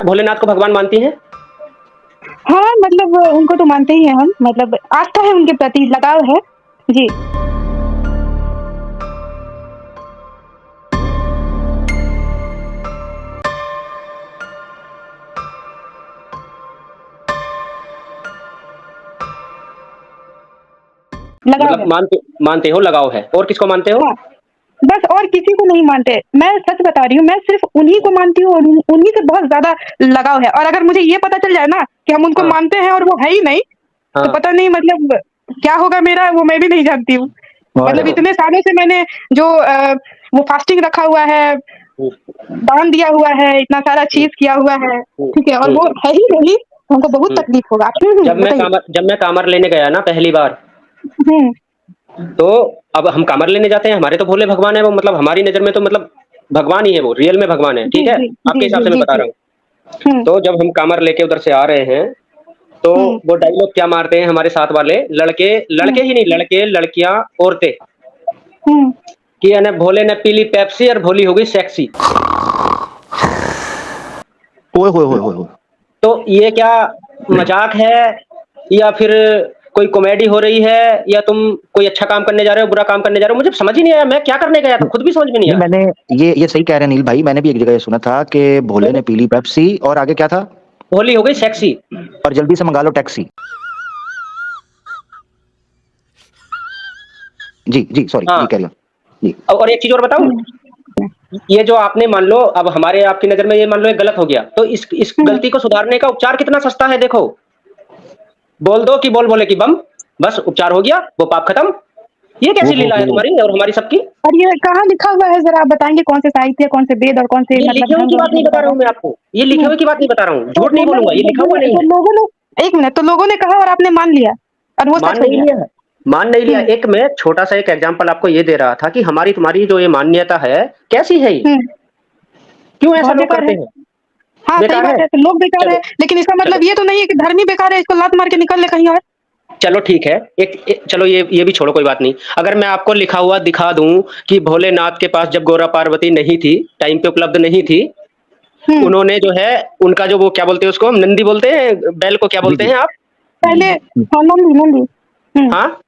भोलेनाथ को भगवान मानती हैं? हाँ, मतलब उनको तो मानते ही हैं हम, मतलब आस्था है उनके प्रति, लगाव है। जी। लगाव मतलब है। मानते हो, लगाव है। और किसको मानते हो? हाँ, बस और किसी को नहीं मानते। मैं सच बता रही हूँ, मैं सिर्फ़ उन्हीं को मानती हूँ और उन्हीं से बहुत ज़्यादा लगाव है। और अगर मुझे ये पता चल जाए ना कि हम उनको हाँ, मानते हैं और वो है ही नहीं, तो हाँ। पता नहीं मतलब क्या होगा मेरा, वो मैं भी नहीं जानती हूँ। मतलब देखो। इतने सालों से मैंने जो वो फास्टिंग रखा हुआ है, हुँ, दान दिया हुआ है, इतना सारा हुँ, चीज़ किया हुआ है, हुँ, ठीक है? और हुँ, वो है ही नहीं, हमको बहुत हुँ। तकलीफ़ होगा। बताइए। जब मैं कामर लेने गया ना पहली बार, हुँ, तो अब हम कामर लेने जाते हैं, हमारे तो भोले भगवान है वो, मतलब हमारी नज़र में तो मतलब भगवान ही है वो, रियल में भगवान है, जी, ठीक है? जी, आपके जी, हिसाब जी, से मैं जी, बता जी। रहा हूँ। हुँ, तो जब हम कामर लेके उधर से आ रहे हैं, तो हुँ, वो डायलॉग क्या मारते हैं हमारे साथ वाले लड़के, हुँ, लड़के ही नहीं, लड़के, लड़कियाँ, औरतें, हुँ। कि है ना भोले ने पी ली पेप्सी और भोली हो गई सेक्सी। ओए होए होए होए होए। तो ये क्या मज़ाक है या फिर कोई कॉमेडी हो रही है या तुम कोई अच्छा काम करने जा रहे हो, बुरा काम करने जा रहे हो? मुझे समझ ही नहीं आया, मैं क्या करने गया था, खुद भी समझ में नहीं नहीं, आया। मैंने ये सही कह रहे हैं नील भाई, मैंने भी एक जगह ये सुना था कि भोले ने भोले पी ली पेप्सी और आगे क्या था? भोली हो गई सेक्सी। और जल्दी से मंगा लो टैक्सी। जी, जी, सॉरी, जी, हाँ, कैरी ऑन। जी। और एक चीज़ और बताऊँ? हुँ, ये जो आपने मान लो अब हमारे आपकी नज़र में ये मान लो ये गलत हो गया, तो इस हुँ। गलती को सुधारने का उपचार कितना सस्ता है देखो। बोल दो कि बोल बोले कि बम, बस उपचार हो गया, वो पाप खत्म। ये वो कैसी लीला है वो तुम्हारी और हमारी सबकी? और ये कहाँ लिखा हुआ है ज़रा आप बताएँगे कौन से साहित्य, कौन से वेद और कौन से ये मतलब लिखे हुए धर्म की ग्रंथ बात में नहीं लिखा बता रहा हुआ हूँ मैं आपको, ये है? लिखे हुँ, हुए की बात नहीं बता रहा हूँ, तो झूठ नहीं बोलूँगा, ये लिखा हुआ नहीं तो है। लोगों ने 1 मिनट, तो लोगों ने कहा और आपने मान लिया और वो सच मान हो नहीं गया। लिया है, मान नहीं लिया। हुँ, एक मैं छोटा-सा एक एग्ज़ाम्पल आपको ये दे रहा था कि हमारी तुम्हारी जो ये मान्यता है, कैसी है ये? हुँ, क्यों ऐसा बहुत लोग बेकार है। करते हैं? हाँ, सही बेकार है? बात है, तो लोग बेकार है, चलो, लेकिन इसका चलो, मतलब ये तो नहीं है कि धर्म ही बेकार है, इसको लात मार के निकल ले कहीं और। चलो ठीक है। चलो ये भी छोड़ो कोई बात नहीं। अगर मैं आपको लिखा हुआ दिखा दूँ कि भोलेनाथ के पास जब गौरा पार्वती नहीं थी, टाइम पे उपलब्ध नहीं थी, हुँ, उन्होंने जो है उनका जो वो क्या बोलते हैं उसको हम नंदी बोलते हैं, बैल को क्या जी, बोलते जी। हैं आप? पहले हाँ, नंदी, नंदी। हुँ, हाँ?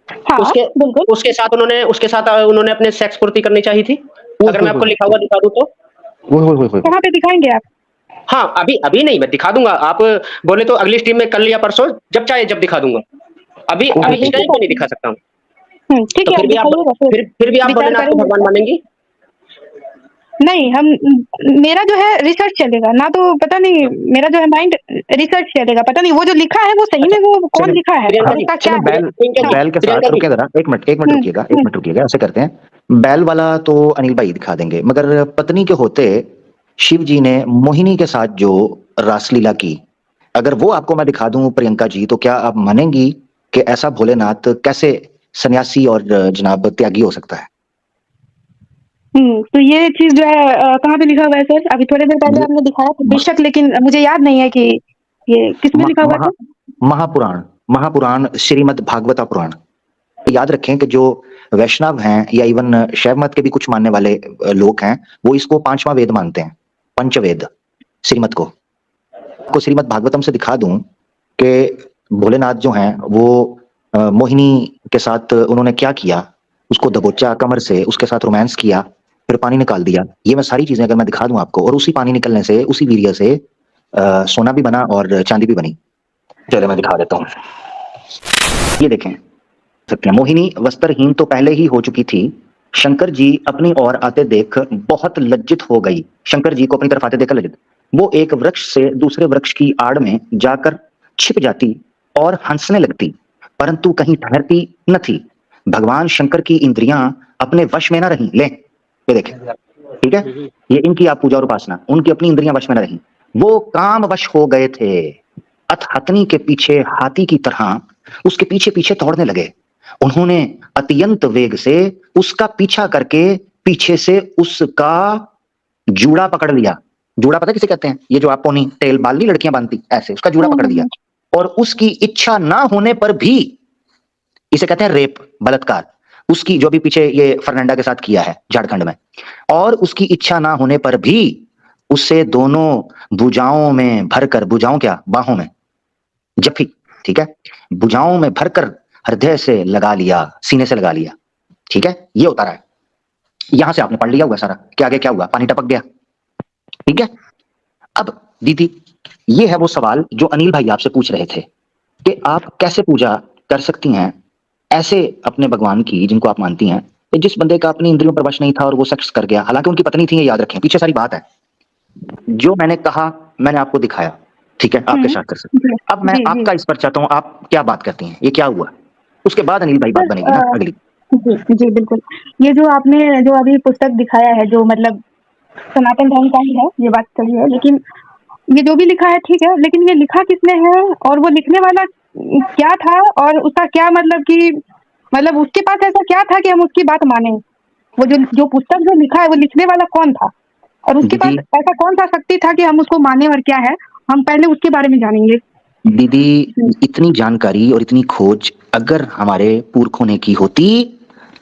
हाँ, उसके बिल्कुल। उसके साथ उन्होंने अपने सेक्स पूर्ति करनी चाहिए थी। ओए अगर होए मैं होए आपको लिखा होए। हुआ दिखा दूँ तो? ओए होए होए होए होए। कहाँ पे दिखाएँगे आप? हाँ, अभी अभी नहीं मैं दिखा दूँगा। आप बोले तो अगली स्ट्रीम में कल या परसों जब चाहे जब दिखा दूँगा। अभी ओह अभी हो इस हो टाइम हो। पे नहीं दिखा सकता हूँ। ठीक तो है, आप दिखाइएगा फिर भी आप विचार भोलेनाथ को करेंगे इस भगवान पर। मानेंगी? नहीं, हम मेरा जो है रिसर्च चलेगा, ना तो पता नहीं मेरा जो है माइंड रिसर्च चलेगा, पता नहीं वो जो लिखा है वो सही अच्छा, में वो कौन चलें, लिखा है प्रियंका और जी, उसका क्या चलें है? प्रियंका जी, हाँ, बैल के प्रियंका साथ जी, रुकिए ज़रा, 1 हुँ, मिनट हुँ, रुकिएगा, ऐसे करते हैं। बैल वाला तो अनिल भाई दिखा देंगे, मगर पत्नी के होते शिव जी ने मोहिनी के साथ जो रासलीला की, अगर वो आपको मैं दिखा दूं प्रियंका जी, तो क्या आप मानेंगी कि ऐसा भोलेनाथ कैसे सन्यासी और जनाब त्यागी हो सकता है? तो ये चीज़ जो है कहाँ पे लिखा हुआ है सर? अभी थोड़ी देर पहले ये आपने दिखाया था म- बेशक, लेकिन मुझे याद नहीं है कि ये किसमें म- लिखा हुआ महा था? महापुराण महापुराण श्रीमद् भागवता पुराण। याद रखें कि जो वैष्णव हैं या इवन शैव मत के भी कुछ मानने वाले लोग हैं, वो इसको पांचवा वेद मानते हैं, पंचवेद श्रीमत को श्रीमद् भागवतम से दिखा दूं कि भोलेनाथ जो हैं वो मोहिनी के साथ उन्होंने क्या किया, उसको दबोचा कमर से, उसके साथ रोमांस किया, फिर पानी निकाल दिया। ये मैं सारी चीजें अगर मैं दिखा दूं आपको, और उसी पानी निकलने से उसी वीर्य से सोना भी बना और चांदी भी बनी। चलिए मैं दिखा देता हूँ, ये देखें सकते हैं। मोहिनी वस्त्रहीन तो पहले ही हो चुकी थी, शंकर जी अपनी ओर आते देख बहुत लज्जित हो गई। शंकर जी को अपनी तरफ आते देखकर लज्जित, वो एक वृक्ष से दूसरे वृक्ष की आड़ में जाकर छिप जाती और हंसने लगती, परंतु कहीं ठहरती न थी। भगवान शंकर की इंद्रियां अपने वश में न रही। ले ये देखें, ठीक है, ये इनकी आप पूजा और उपासना, उनकी अपनी इंद्रियां वश में न रही, वो काम वश हो गए थे। हथनी के पीछे हाथी की तरह उसके पीछे पीछे दौड़ने लगे। उन्होंने अत्यंत वेग से उसका पीछा करके पीछे से उसका जूड़ा पकड़ लिया। जूड़ा पता किसे कहते हैं? ये जो आप पोनी टेल बाल नहीं लड़कियां बांधती, ऐसे उसका जूड़ा हुँ, पकड़ हुँ, लिया। हुँ। और उसकी इच्छा ना होने पर भी, इसे कहते हैं रेप, बलात्कार, उसकी जो भी पीछे ये फर्नांडा के साथ किया है झारखंड में, और उसकी इच्छा ना होने पर भी उसे दोनों भुजाओं में भरकर, भुजाओं क्या, बाहों में, जफी, ठीक है, भुजाओं में भरकर हृदय से लगा लिया, सीने से लगा लिया, ठीक है, ये उतारा है। यहां से आपने पढ़ लिया हुआ सारा कि आगे क्या हुआ, पानी टपक गया, ठीक है। अब दीदी, ये है वो सवाल जो अनिल भाई आपसे पूछ रहे थे कि आप कैसे पूजा कर सकती हैं ऐसे अपने भगवान की जिनको आप मानती हैं, जिस बंदे का अपनी इंद्रियों पर वश नहीं था और वो सेक्स कर गया, हालांकि उनकी पत्नी थी, ये याद रखें, पीछे सारी बात है। जो मैंने कहा मैंने आपको दिखाया, ठीक है, आपके साथ कर सकते। अब मैं आपका इस पर चाहता हूँ, आप क्या बात करती हैं, ये क्या हुआ, उसके बाद अनिल भाई बात बनेगी ना अगली। जी जी बिल्कुल। ये जो आपने जो अभी पुस्तक दिखाया है, जो मतलब सनातन धर्म का ही है, ये बात सही है, लेकिन ये जो भी लिखा है ठीक है, लेकिन ये लिखा किसने है और वो लिखने वाला क्या था और उसका क्या मतलब कि मतलब उसके पास ऐसा क्या था कि हम उसकी बात माने। वो जो पुस्तक जो लिखा है वो लिखने वाला कौन था और उसके पास दीदी, ऐसा कौन सा शक्ति था कि हम उसको माने और क्या है, हम पहले उसके बारे में जानेंगे। दीदी, इतनी जानकारी और इतनी खोज अगर हमारे पुरखों ने की होती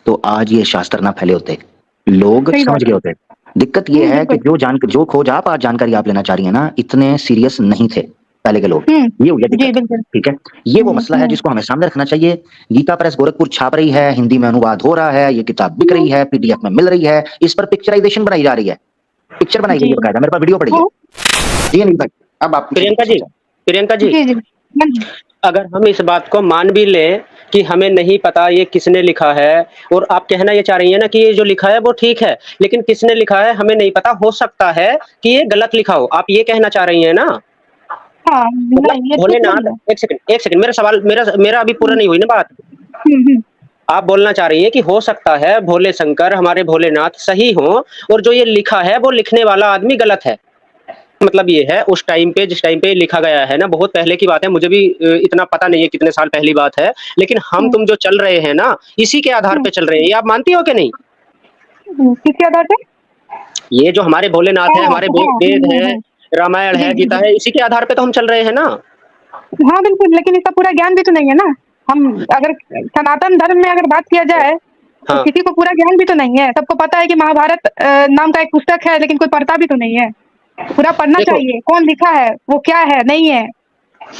तो आज ये शास्त्र ना फैले होते, लोग सही समझ बात गए है। होते। दिक्कत ये है कि जो खोज आप आज जानकारी आप लेना चाह रही है ना, इतने सीरियस नहीं थे पहले के लोग, ये हो गया जी दिक्कत, बिल्कुल। ठीक है। ये वो मसला है जिसको हमें सामने रखना चाहिए। गीता प्रेस गोरखपुर छाप रही है, हिंदी में अनुवाद हो रहा है, ये किताब बिक रही है, पीडीएफ में मिल रही है, इस पर पिक्चराइजेशन बनाई जा रही है, पिक्चर बनाई गई है बकायदा, मेरे पास वीडियो पड़ी है। जी अनिल भाई, अब आप प्रियंका जी, जी जी अगर हम इस बात को मान भी लें कि हमें नहीं पता ये किसने लिखा है, और आप कहना ये चाह रही हैं ना कि ये जो लिखा है वो ठीक है, लेकिन किसने लिखा है हमें नहीं पता, हो सकता है कि ये गलत लिखा हो, आप ये कहना चाह रही हैं ना। हाँ मतलब नहीं ये ठीक भोलेनाथ, नहीं है। एक सेकंड, मेरा सवाल, मेरा अभी पूरा नहीं हुई ना बात। हम्म। आप बोलना चाह रही हैं कि हो सकता है भोले शंकर, हमारे भोलेनाथ सही हो, और जो ये लिखा है वो लिखने वाला आदमी गलत है। मतलब ये है, उस टाइम पे जिस टाइम पे लिखा गया है ना, बहुत पहले की बात है, मुझे भी इतना पता नहीं है कितने साल पहली बात है, लेकिन हम तुम जो चल रहे हैं ना, इसी के आधार पे चल रहे हैं, ये आप मानती हो कि नहीं? किसके आधार पे? ये जो हमारे भोलेनाथ है, हाँ हमारे हाँ वेद है, रामायण जी है, जी गीता जी है, इसी के आधार पे तो हम चल रहे हैं ना। हाँ बिल्कुल, लेकिन इसका पूरा ज्ञान भी तो नहीं है ना। हम अगर सनातन धर्म में अगर बात किया जाए तो हाँ, किसी को पूरा ज्ञान भी तो नहीं है। सबको पता है कि महाभारत नाम का एक पुस्तक है, लेकिन कोई पढ़ता भी तो नहीं है। पूरा पढ़ना देखो, चाहिए, कौन लिखा है, वो क्या है, नहीं है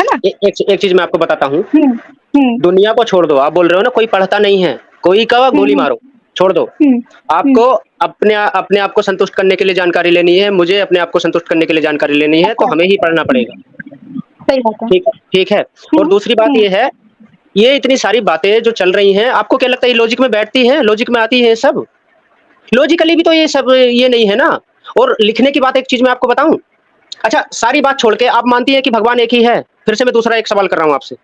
ना। एक चीज मैं आपको बताता हूँ, हम्म हम्म दुनिया को छोड़ दो, आप बोल रहे हो ना कोई पढ़ता नहीं है, कोई का गोली हम्म मारो, छोड़ दो। हम्म हम्म, आपको अपने आप को संतुष्ट करने के लिए जानकारी लेनी है, मुझे अपने आप को संतुष्ट करने के लिए जानकारी लेनी है, तो अच्छा, हमें ही पढ़ना पड़ेगा। सही बात है। ठीक है। और दूसरी बात ये है, ये इतनी सारी बातें जो चल रही हैं, आपको क्या लगता है ये लॉजिक में बैठती हैं, लॉजिक में आती है सब? लॉजिकली भी तो ये सब ये नहीं है ना। और लिखने की बात एक चीज मैं आपको बताऊं, अच्छा सारी बात छोड़ के आप मानती है कि भगवान एक ही है? फिर से मैं दूसरा एक सवाल कर रहा हूं आपसे।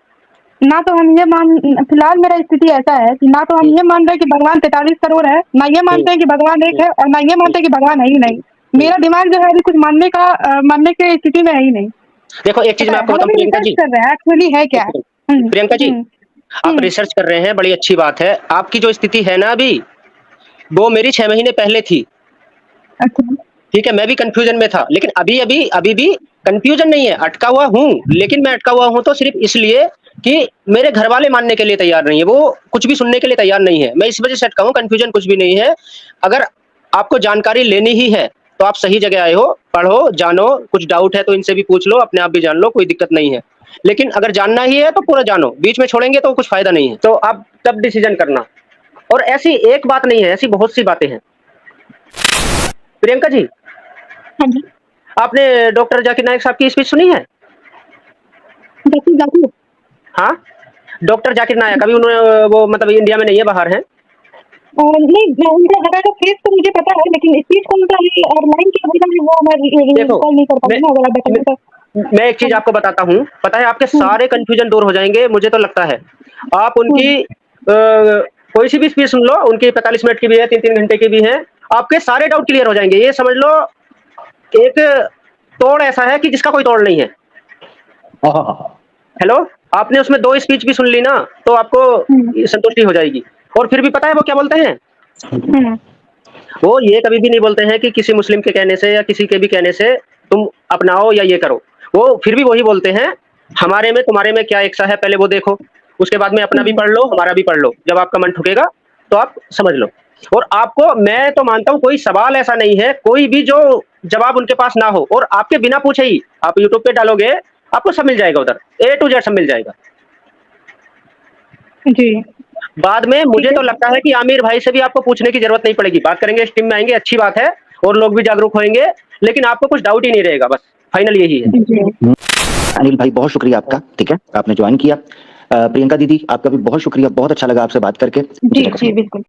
ना तो हम ये मान फिलहाल मेरा स्थिति ऐसा है कि ना तो हम हम्म, ये मान रहे हैं कि भगवान 43 करोड़ है, ना ये हम्म, मानते हैं कि भगवान एक है, और ना ये मानते हैं कि भगवान है ही नहीं। हम्म। मेरा दिमाग जो है अभी कुछ मानने की स्थिति में है ही नहीं। देखो एक चीज पता मैं है, आपको हम बताऊं अभी प्रियंका रिसर्च जी, कर रहे हैं एक्चुअली है एक क्या। सेकंड प्रियंका जी, आप हम्म, रिसर्च कर रहे हैं, बड़ी अच्छी बात है। आपकी जो स्थिति है ना अभी, वो मेरी 6 महीने पहले थी। अच्छा ठीक है, मैं भी कंफ्यूजन में था, लेकिन अभी भी कंफ्यूजन नहीं है, अटका हुआ हूँ, लेकिन मैं अटका हुआ हूँ तो सिर्फ इसलिए कि मेरे घर वाले मानने के लिए तैयार नहीं है, वो कुछ भी सुनने के लिए तैयार नहीं है, मैं इस वजह से अटका हूँ, कंफ्यूजन कुछ भी नहीं है। अगर आपको जानकारी लेनी ही है तो आप सही जगह आए हो, पढ़ो, जानो, कुछ डाउट है तो इनसे भी पूछ लो, अपने आप भी जान लो, कोई दिक्कत नहीं है। लेकिन अगर जानना ही है तो पूरा जानो, बीच में छोड़ेंगे तो कुछ फायदा नहीं है, तो आप तब डिसीजन करना। और ऐसी एक बात नहीं है, ऐसी बहुत सी बातें हैं। प्रियंका जी, हाँ जी आपने डॉक्टर जाकिर नाइक साहब की स्पीच सुनी है? जाकिर जाकिर हाँ, डॉक्टर जाकिर नायक, अभी उन्होंने वो मतलब इंडिया में नहीं है, बाहर हैं। नहीं उनका जगह का फेस तो मुझे पता है, लेकिन स्पीच कौन सा है और लाइन क्या बोला है वो मैं देखो, रिकॉल नहीं कर मैं पाती ना, अगर आप बताएं तो। मैं एक चीज आपको बताता हूँ, पता है आपके हम्म, सारे कंफ्यूजन दूर हो जाएंगे, मुझे तो लगता है। आप उनकी हम्म, कोई सी भी स्पीच सुन लो, उनकी 45 मिनट की भी है, 3-3 घंटे की भी है, आपके सारे डाउट क्लियर हो जाएंगे। ये समझ लो, एक तोड़ ऐसा है कि जिसका कोई तोड़ नहीं है। हेलो, आपने उसमें 2 स्पीच भी सुन ली ना, तो हम्म, आपको संतुष्टि हो जाएगी। और फिर भी पता है वो क्या बोलते हैं? हम्म, वो ये कभी भी नहीं बोलते हैं कि किसी मुस्लिम के कहने से या किसी के भी कहने से तुम अपनाओ या ये करो। वो फिर भी वही बोलते हैं, हमारे में तुम्हारे में क्या एक सा है, पहले वो देखो, उसके बाद में अपना भी पढ़ लो, हमारा भी पढ़ लो, जब आपका मन ठुकेगा तो आप समझ लो। और आपको मैं तो मानता हूँ कोई सवाल ऐसा नहीं है, कोई भी जो जवाब उनके पास ना हो और आपके बिना पूछे ही आप यूट्यूब पे डालोगे, आपको सब मिल जाएगा उधर, A to Z सब मिल जाएगा। जी, बाद में मुझे ठीक है। तो लगता है कि आमिर भाई से भी आपको पूछने की ज़रूरत नहीं पड़ेगी, बात करेंगे, इस टीम में आएँगे, अच्छी बात है और लोग भी जागरूक होंगे, लेकिन आपको कुछ डाउट ही नहीं रहेगा, बस फाइनल यही है। जी, अनिल भाई बहुत शुक्रिया आपका, ठीक है, आपने ज्वाइन किया। प्रियंका दीदी आपका भी बहुत शुक्रिया, बहुत अच्छा लगा आपसे बात करके। जी, जी, बिल्कुल।